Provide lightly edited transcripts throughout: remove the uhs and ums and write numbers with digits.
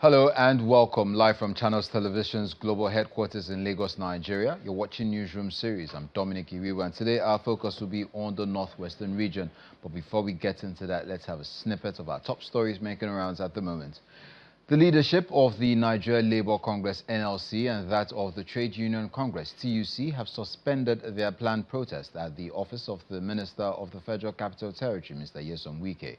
Hello and welcome live from Channels Television's global headquarters in Lagos, Nigeria. You're watching Newsroom series. I'm Dominic Iriwa, and today our focus will be on the northwestern region. But before we get into that, let's have a snippet of our top stories making rounds at the moment. The leadership of the Nigeria Labour Congress NLC and that of the Trade Union Congress TUC have suspended their planned protest at the office of the Minister of the Federal Capital Territory, Mr. Nyesom Wike.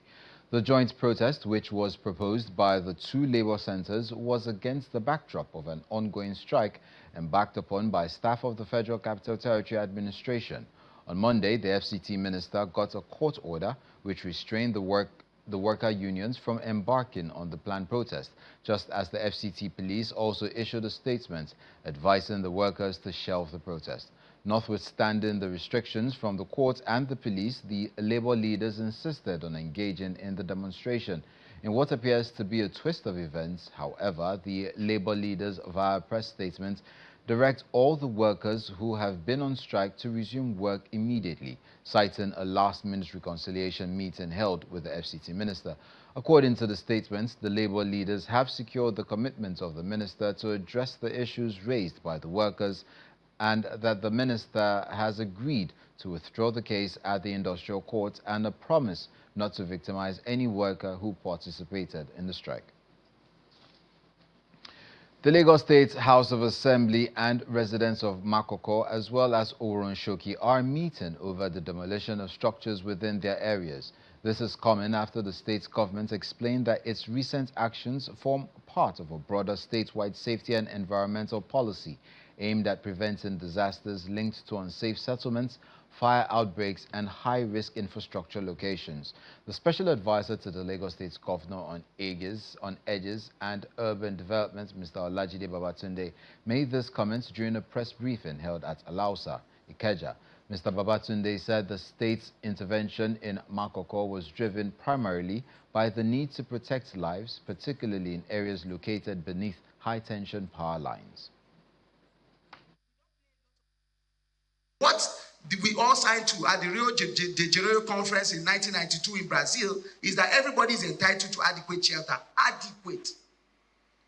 The joint protest, which was proposed by the two labour centres, was against the backdrop of an ongoing strike embarked upon by staff of the Federal Capital Territory Administration. On Monday, the FCT minister got a court order which restrained the worker unions from embarking on the planned protest, just as the FCT police also issued a statement advising the workers to shelve the protest. Notwithstanding the restrictions from the court and the police, the labour leaders insisted on engaging in the demonstration. In what appears to be a twist of events, however, the labour leaders, via a press statement, direct all the workers who have been on strike to resume work immediately, citing a last-minute reconciliation meeting held with the FCT minister. According to the statements, the labour leaders have secured the commitment of the minister to address the issues raised by the workers, and that the minister has agreed to withdraw the case at the industrial court and a promise not to victimize any worker who participated in the strike. The Lagos State House of Assembly and residents of Makoko as well as Oronshoki are meeting over the demolition of structures within their areas. This is coming after the state's government explained that its recent actions form part of a broader statewide safety and environmental policy aimed at preventing disasters linked to unsafe settlements, fire outbreaks, and high-risk infrastructure locations. The special advisor to the Lagos State Governor on edges and urban development, Mr. Olajide Babatunde, made this comment during a press briefing held at Alausa, Ikeja. Mr. Babatunde said the state's intervention in Makoko was driven primarily by the need to protect lives, particularly in areas located beneath high-tension power lines. What we all signed to at the Rio de Janeiro conference in 1992 in Brazil is that everybody is entitled to adequate shelter. Adequate.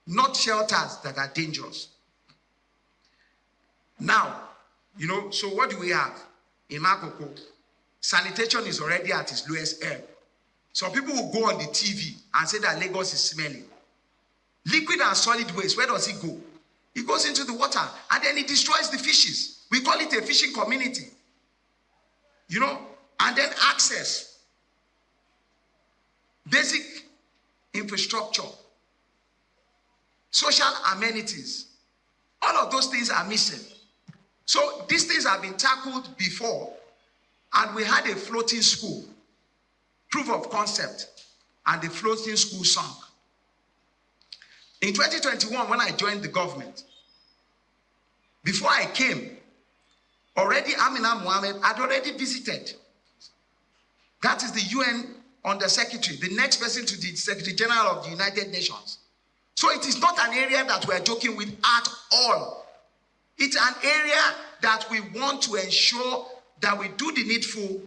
Not shelters that are dangerous. Now, so what do we have? In Makoko, sanitation is already at its lowest ebb. Some people will go on the TV and say that Lagos is smelling. Liquid and solid waste, where does it go? It goes into the water and then it destroys the fishes. We call it a fishing community. And then access. Basic infrastructure. Social amenities. All of those things are missing. So these things have been tackled before, and we had a floating school, proof of concept, and the floating school sunk. In 2021, when I joined the government, before I came, already Amina Mohammed had already visited. That is the UN Undersecretary, the next person to the Secretary General of the United Nations. So it is not an area that we are joking with at all. It's an area that we want to ensure that we do the needful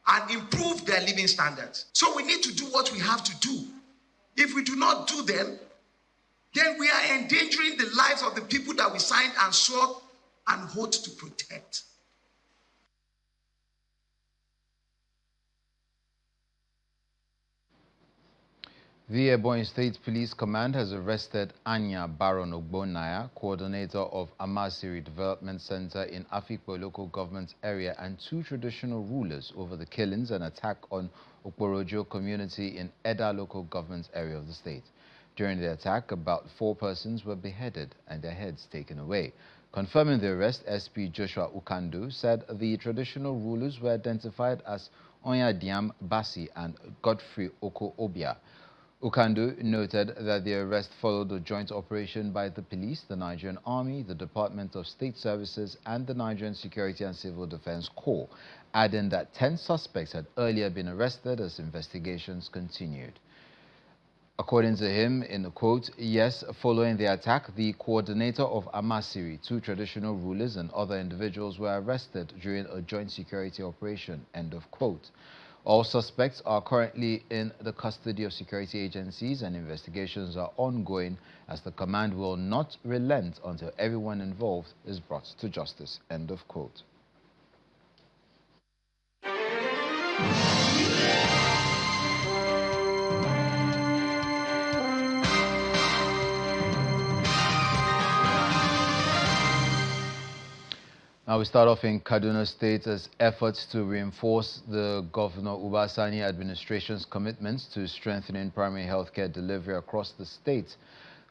and improve their living standards. So we need to do what we have to do. If we do not do them, then we are endangering the lives of the people that we signed and swore and vote to protect. The Ebonyi State Police Command has arrested Anya Baron Ogbonnaya, coordinator of Amasiri Development Center in Afikpo local government area, and two traditional rulers over the killings and attack on Okporojo community in Eda local government area of the state. During the attack, about 4 persons were beheaded and their heads taken away. Confirming the arrest, SP Joshua Ukandu said the traditional rulers were identified as Onyadiam Basi and Godfrey Oko Obia. Ukandu noted that the arrest followed a joint operation by the police, the Nigerian Army, the Department of State Services, and the Nigerian Security and Civil Defense Corps, adding that 10 suspects had earlier been arrested as investigations continued. According to him, in a quote, yes, following the attack, the coordinator of Amasiri, 2 traditional rulers, and other individuals were arrested during a joint security operation, end of quote. All suspects are currently in the custody of security agencies and investigations are ongoing as the command will not relent until everyone involved is brought to justice. End of quote. Now we start off in Kaduna State as efforts to reinforce the Governor Uba Sani administration's commitments to strengthening primary healthcare delivery across the state.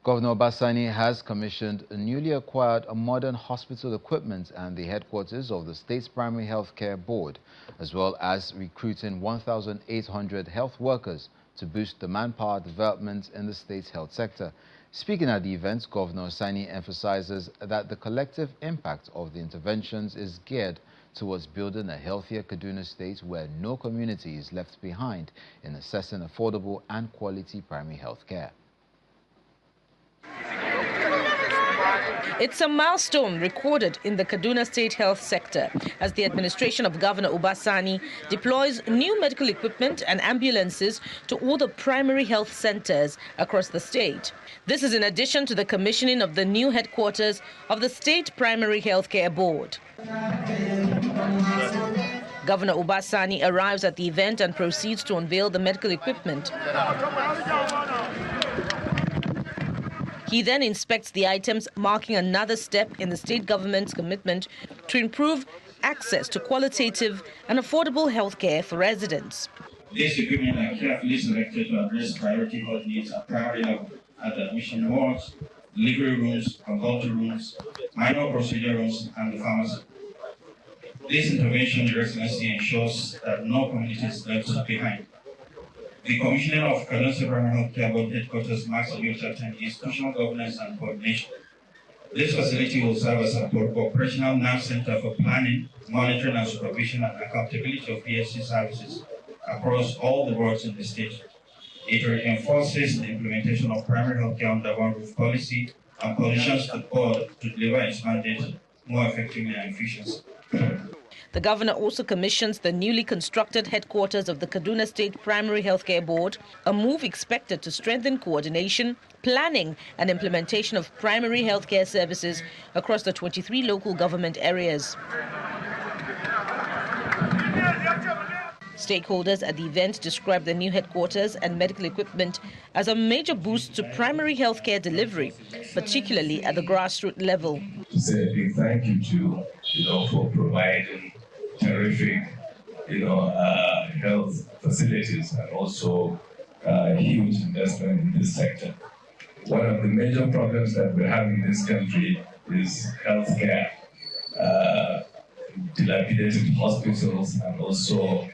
Governor Uba Sani has commissioned a newly acquired modern hospital equipment and the headquarters of the state's primary healthcare board, as well as recruiting 1,800 health workers to boost the manpower development in the state's health sector. Speaking at the event, Governor Sani emphasizes that the collective impact of the interventions is geared towards building a healthier Kaduna State where no community is left behind in assessing affordable and quality primary health care. It's a milestone recorded in the Kaduna State health sector as the administration of Governor Uba Sani deploys new medical equipment and ambulances to all the primary health centers across the state. This is in addition to the commissioning of the new headquarters of the State Primary Healthcare Board. Governor Uba Sani arrives at the event and proceeds to unveil the medical equipment. He then inspects the items, marking another step in the state government's commitment to improve access to qualitative and affordable health care for residents. This equipment are carefully selected to address priority health needs at primary level at the admission wards, delivery rooms, consulting rooms, minor procedure rooms, and the pharmacy. This intervention, Your Excellency, ensures that no community is left behind. The commissioning of Kaduna State Primary Healthcare Board headquarters marks a new chapter in institutional governance and coordination. This facility will serve as a operational nav center for planning, monitoring, and supervision and accountability of PHC services across all the wards in the state. It reinforces the implementation of primary healthcare under one roof policy and positions the board to deliver its mandate more effectively and efficiently. The governor also commissions the newly constructed headquarters of the Kaduna State Primary Healthcare Board, a move expected to strengthen coordination, planning and implementation of primary healthcare services across the 23 local government areas. Stakeholders at the event described the new headquarters and medical equipment as a major boost to primary healthcare delivery, particularly at the grassroots level. To say a big thank you to, for providing terrific, health facilities and also huge investment in this sector. One of the major problems that we have in this country is healthcare, dilapidated hospitals, and also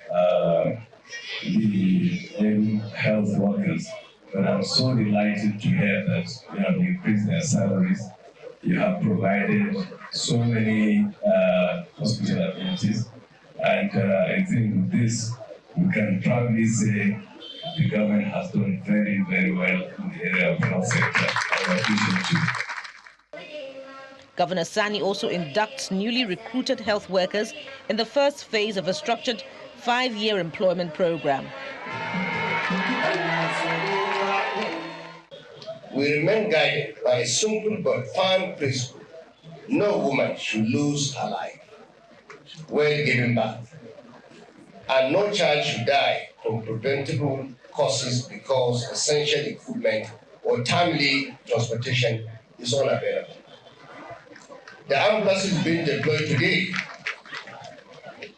the health workers. But I'm so delighted to hear that you have increased their salaries. You have provided so many hospital amenities, and I think this we can proudly say the government has done very, very well in the area of health sector. I appreciate you. Governor Sani also inducts newly recruited health workers in the first phase of a structured 5-year employment program. We remain guided by a simple but firm principle. No woman should lose her life when giving birth, and no child should die from preventable causes because essential equipment or timely transportation is unavailable. The ambulances being deployed today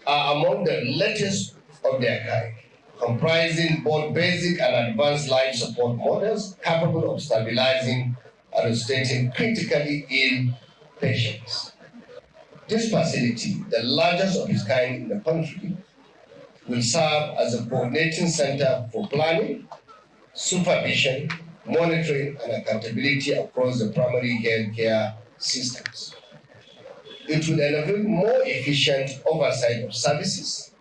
are among the latest of their kind, comprising both basic and advanced life support models capable of stabilizing and resuscitating critically ill patients. This facility, the largest of its kind in the country, will serve as a coordinating center for planning, supervision, monitoring, and accountability across the primary health care systems. It will enable more efficient oversight of services,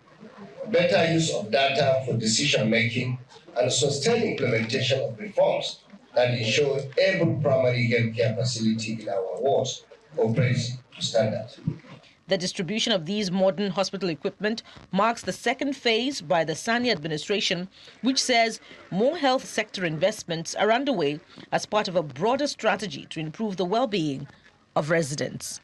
better use of data for decision-making, and sustained implementation of reforms that ensure every primary health care facility in our wards operates to standard. The distribution of these modern hospital equipment marks the second phase by the Sani administration, which says more health sector investments are underway as part of a broader strategy to improve the well-being of residents.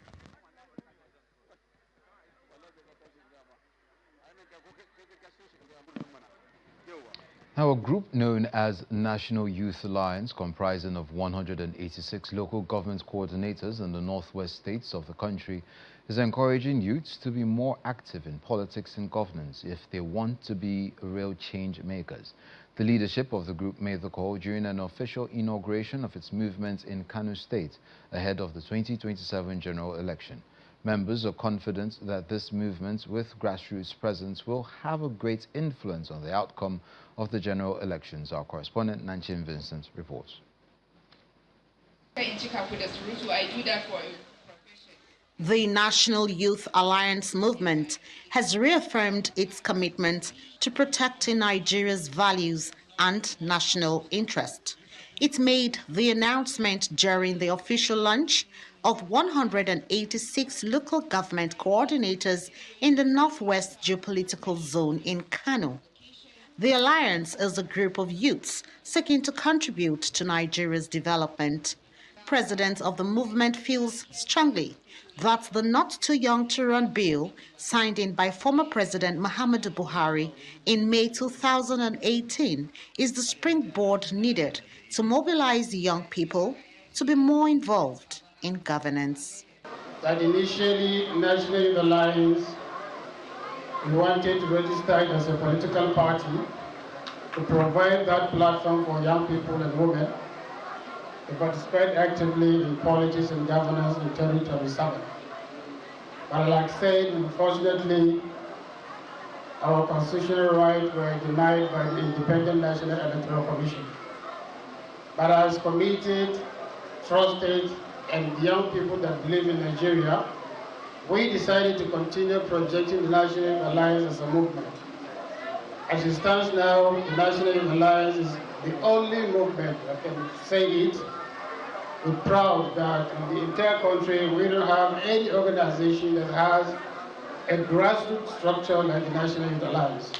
Now, a group known as National Youth Alliance, comprising of 186 local government coordinators in the northwest states of the country, is encouraging youths to be more active in politics and governance if they want to be real change makers. The leadership of the group made the call during an official inauguration of its movement in Kano State ahead of the 2027 general election. Members are confident that this movement with grassroots presence will have a great influence on the outcome of the general elections. Our correspondent Nanchin Vincent reports. The National Youth Alliance movement has reaffirmed its commitment to protecting Nigeria's values and national interest. It made the announcement during the official launch of 186 local government coordinators in the Northwest Geopolitical Zone in Kano. The alliance is a group of youths seeking to contribute to Nigeria's development. President of the movement feels strongly that the Not Too Young to Run bill, signed in by former President Muhammadu Buhari in May 2018, is the springboard needed to mobilize young people to be more involved in governance. That initially, National Youth Alliance, we wanted to register it as a political party to provide that platform for young people and women to participate actively in politics and governance in 2027. But like I said, unfortunately, our constitutional rights were denied by the Independent National Electoral Commission. But as committed, trusted, and young people that believe in Nigeria, we decided to continue projecting the National Youth Alliance as a movement. As it stands now, the National Youth Alliance is the only movement, I can say it, we're proud that in the entire country we don't have any organization that has a grassroots structure like the National Youth Alliance.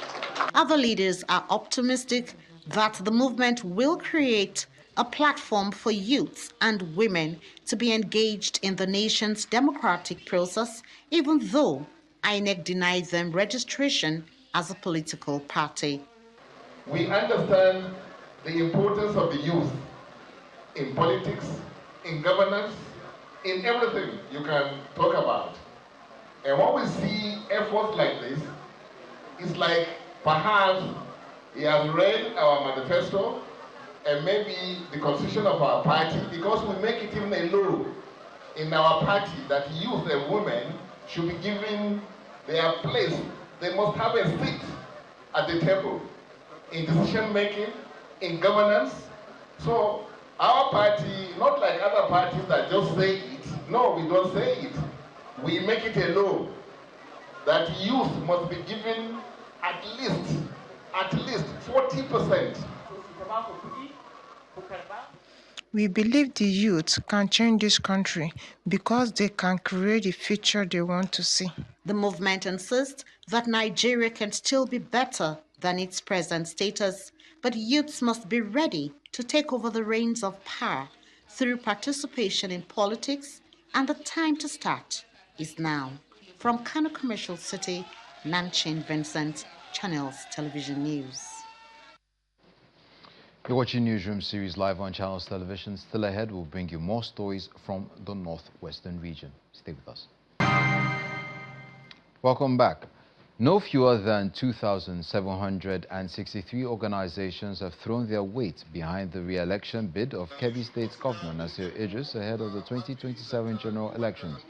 Other leaders are optimistic that the movement will create a platform for youths and women to be engaged in the nation's democratic process, even though INEC denied them registration as a political party. We understand the importance of the youth in politics, in governance, in everything you can talk about. And when we see efforts like this, it's like perhaps he has read our manifesto and maybe the constitution of our party, because we make it even a law in our party that youth and women should be given their place. They must have a seat at the table in decision making, in governance. So our party, not like other parties that just say it. No, we don't say it. We make it a law that youth must be given at least 40%. We believe the youth can change this country because they can create the future they want to see. The movement insists that Nigeria can still be better than its present status, but youths must be ready to take over the reins of power through participation in politics, and the time to start is now. From Kano Commercial City, Nanchin Vincent, Channels Television News. You're watching Newsroom series live on Channels Television. Still ahead, we'll bring you more stories from the northwestern region. Stay with us. Welcome back. No fewer than 2,763 organizations have thrown their weight behind the re-election bid of Kebbi State Governor Nasir Idris ahead of the 2027 general elections.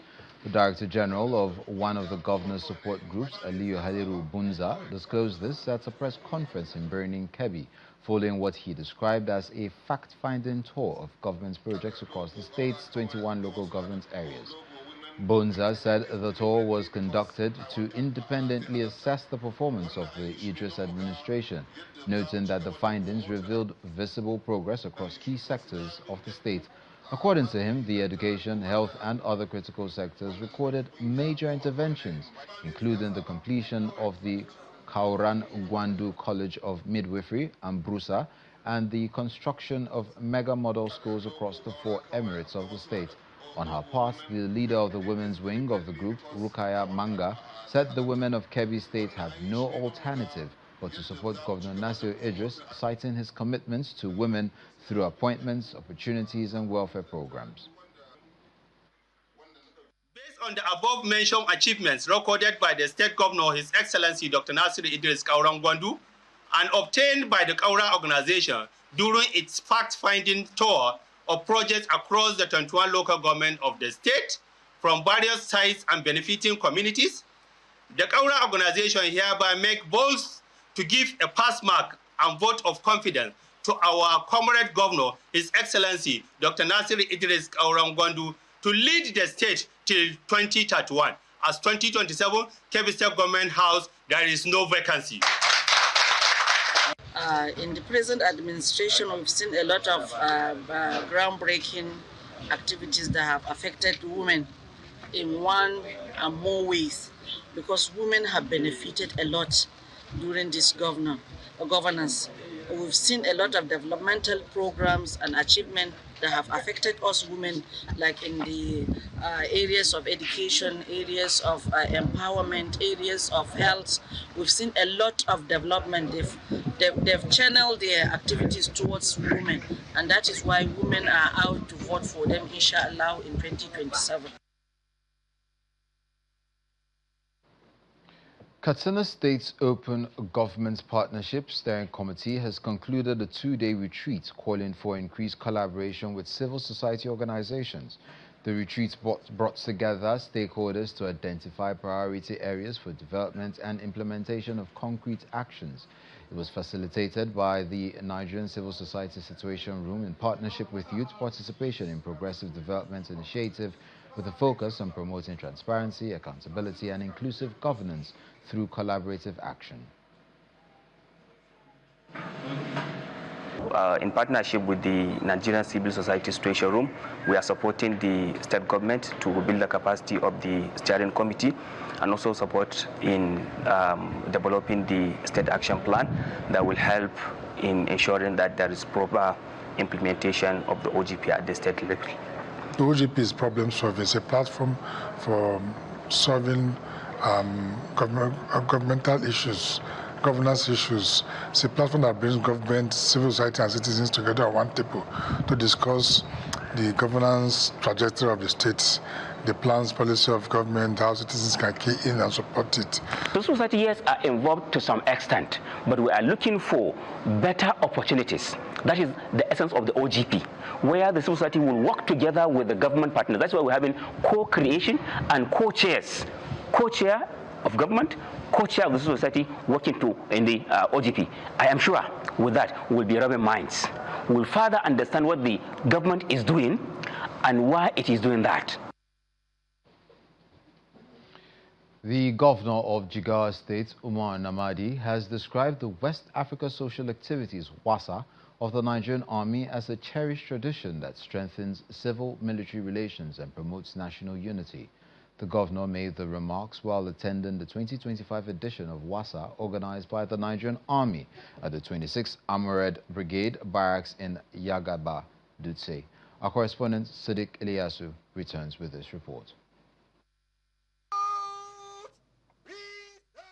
The Director General of one of the governor's support groups, Aliyu Haliru Bunza, disclosed this at a press conference in Birnin, Kebbi, following what he described as a fact-finding tour of government projects across the state's 21 local government areas. Bunza said the tour was conducted to independently assess the performance of the Idris administration, noting that the findings revealed visible progress across key sectors of the state, According to him, the education, health and other critical sectors recorded major interventions, including the completion of the Kauran Gwandu College of Midwifery and Brusa, and the construction of mega model schools across the 4 emirates of the state. On her part, the leader of the women's wing of the group, Rukaya Manga, said the women of Kebbi State have no alternative but to support Governor Nasir Idris, citing his commitments to women through appointments, opportunities and welfare programs. Based on the above-mentioned achievements recorded by the State Governor, His Excellency Dr. Nasir Idris Kauran Gwandu, and obtained by the Kaura organization during its fact-finding tour of projects across the 21 local government of the state from various sites and benefiting communities, the Kaura organization hereby make bold to give a pass mark and vote of confidence to our comrade governor, His Excellency Dr. Nasir Idris Kauran Gwandu, to lead the state till 2031. As 2027, Kebbi State Government House, there is no vacancy. In the present administration, we've seen a lot of groundbreaking activities that have affected women in one and more ways, because women have benefited a lot during this governance. We've seen a lot of developmental programs and achievements that have affected us women, like in the areas of education, areas of empowerment, areas of health. We've seen a lot of development. They've channeled their activities towards women, and that is why women are out to vote for them, inshallah, in 2027. Katsina State's Open Government Partnership Steering Committee has concluded a 2-day retreat calling for increased collaboration with civil society organizations. The retreat brought together stakeholders to identify priority areas for development and implementation of concrete actions. It was facilitated by the Nigerian Civil Society Situation Room in partnership with Youth Participation in Progressive Development Initiative, with a focus on promoting transparency, accountability and inclusive governance through collaborative action. In partnership with the Nigerian Civil Society Situation Room, we are supporting the state government to build the capacity of the steering committee and also support in developing the state action plan that will help in ensuring that there is proper implementation of the OGP at the state level. The OGP is problem solving. It's a platform for solving governmental issues, governance issues. It's a platform that brings government, civil society and citizens together at one table to discuss the governance trajectory of the states, the plans, policy of government, how citizens can key in and support it. The society, yes, are involved to some extent, but we are looking for better opportunities. That is the essence of the OGP, where the civil society will work together with the government partners. That's why we're having co-creation and co-chairs. Co-chair of government, co-chair of the civil society working in the OGP. I am sure with that we'll be rubbing minds. We'll further understand what the government is doing and why it is doing that. The governor of Jigawa State, Umar Namadi, has described the West Africa Social Activities, WASA, of the Nigerian Army as a cherished tradition that strengthens civil-military relations and promotes national unity. The governor made the remarks while attending the 2025 edition of WASA organized by the Nigerian Army at the 26th Armored Brigade Barracks in Yagaba, Dutse. Our correspondent Sadiq Eliasu returns with this report.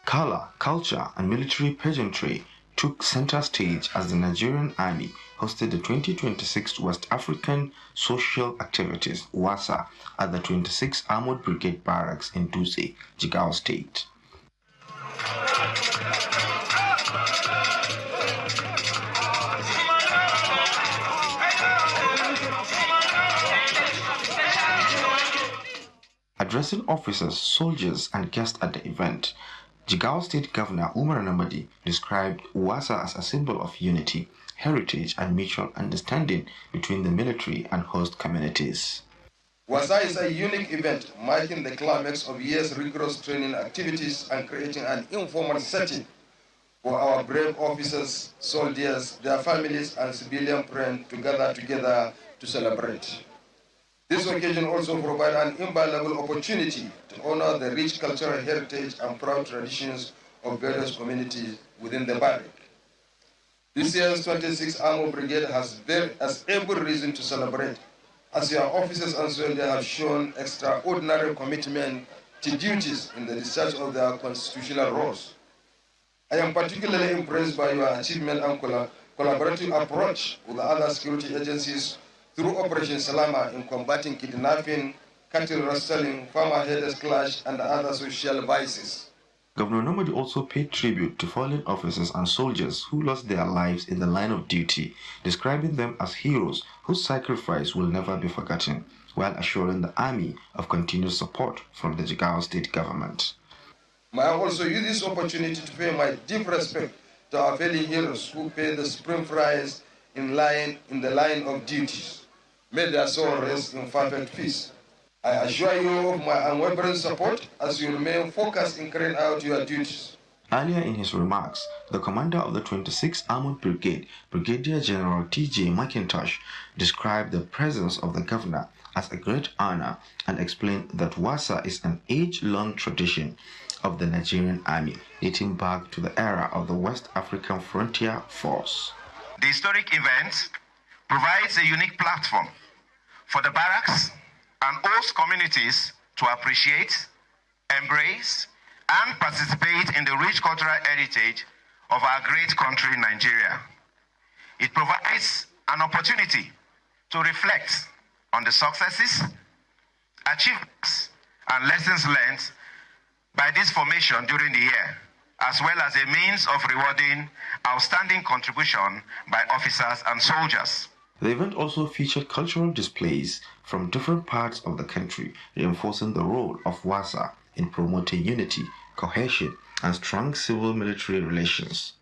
Color, culture and military pageantry took center stage as the Nigerian Army hosted the 2026 West African Social Activities, WASA, at the 26th Armored Brigade Barracks in Dutse, Jigawa State. Addressing officers, soldiers and guests at the event, Jigawa State Governor Umar Namadi described WASA as a symbol of unity, heritage and mutual understanding between the military and host communities. WASA is a unique event marking the climax of years' rigorous training activities and creating an informal setting for our brave officers, soldiers, their families and civilian friends to gather together to celebrate. This occasion also provides an invaluable opportunity to honor the rich cultural heritage and proud traditions of various communities within the barrack. This year's 26th Armor Brigade has every reason to celebrate, as your officers and soldiers have shown extraordinary commitment to duties in the discharge of their constitutional roles. I am particularly impressed by your achievement and collaborative approach with the other security agencies through Operation Salama in combating kidnapping, cattle rustling, farmer herders clash, and other social vices. Governor Namadi also paid tribute to fallen officers and soldiers who lost their lives in the line of duty, describing them as heroes whose sacrifice will never be forgotten, while assuring the army of continued support from the Jigawa state government. May I also use this opportunity to pay my deep respect to our fellow heroes who pay the supreme price in the line of duties. May their soul rest in perfect peace. I assure you of my unwavering support as you remain focused in carrying out your duties. Earlier in his remarks, the commander of the 26th Armored Brigade, Brigadier General T.J. McIntosh, described the presence of the governor as a great honor and explained that WASA is an age-long tradition of the Nigerian Army, dating back to the era of the West African Frontier Force. The historic event provides a unique platform for the barracks and host communities to appreciate, embrace, and participate in the rich cultural heritage of our great country, Nigeria. It provides an opportunity to reflect on the successes, achievements, and lessons learned by this formation during the year, as well as a means of rewarding outstanding contribution by officers and soldiers. The event also featured cultural displays from different parts of the country, reinforcing the role of WASA in promoting unity, cohesion, and strong civil-military relations.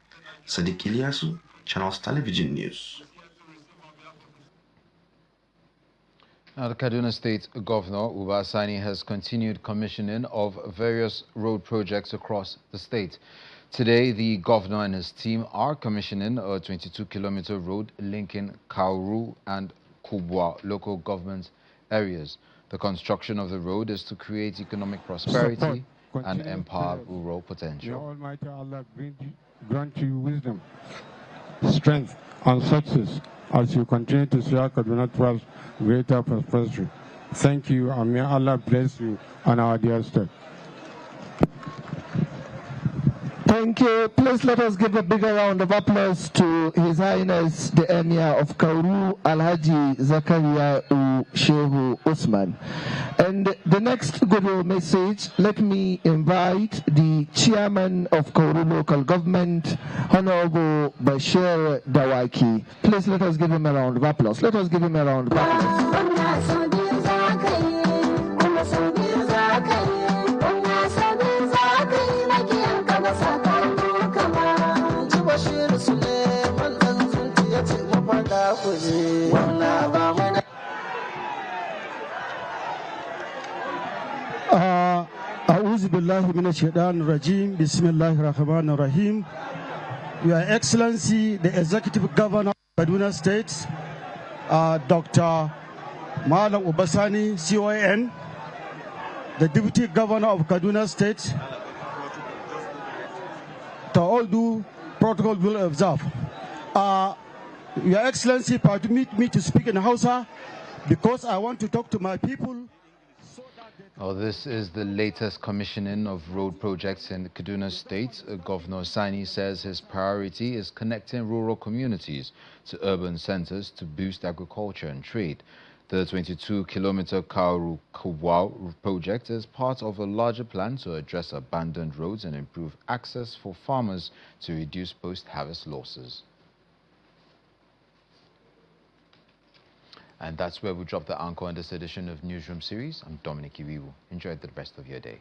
Sadiq Ilyasu, Channels Television News. Now, the Kaduna State Governor, Uba Sani, has continued commissioning of various road projects across the state. Today, the governor and his team are commissioning a 22-kilometer road linking Kauru and Kubwa local government areas. The construction of the road is to create economic prosperity and empower rural potential. May Almighty Allah grant you wisdom, strength, and success as you continue to see Kaduna towards greater prosperity. Thank you, and may Allah bless you and our dear state. Thank you. Please let us give a bigger round of applause to His Highness the Emir of Kauru, Alhaji Zakaria Shehu Usman. And the next good message, let me invite the Chairman of Kauru Local Government, Honorable Bashir Dawaki. Please let us give him a round of applause. Let us give him a round of applause. A'udhu billahi minash shaitanir rajim. Bismillahir rahmanir rahim. Your Excellency, the Executive Governor of Kaduna State, Dr. Malam Ubasani, CON, the Deputy Governor of Kaduna State, to all due protocol will observe. Your Excellency, permit me to speak in Hausa because I want to talk to my people. This is the latest commissioning of road projects in Kaduna State. Governor Sani says his priority is connecting rural communities to urban centers to boost agriculture and trade. The 22-kilometer Kauru Kubwa project is part of a larger plan to address abandoned roads and improve access for farmers to reduce post-harvest losses. And that's where we drop the anchor on this edition of Newsroom Series. I'm Dominic Iwiwu. Enjoy the rest of your day.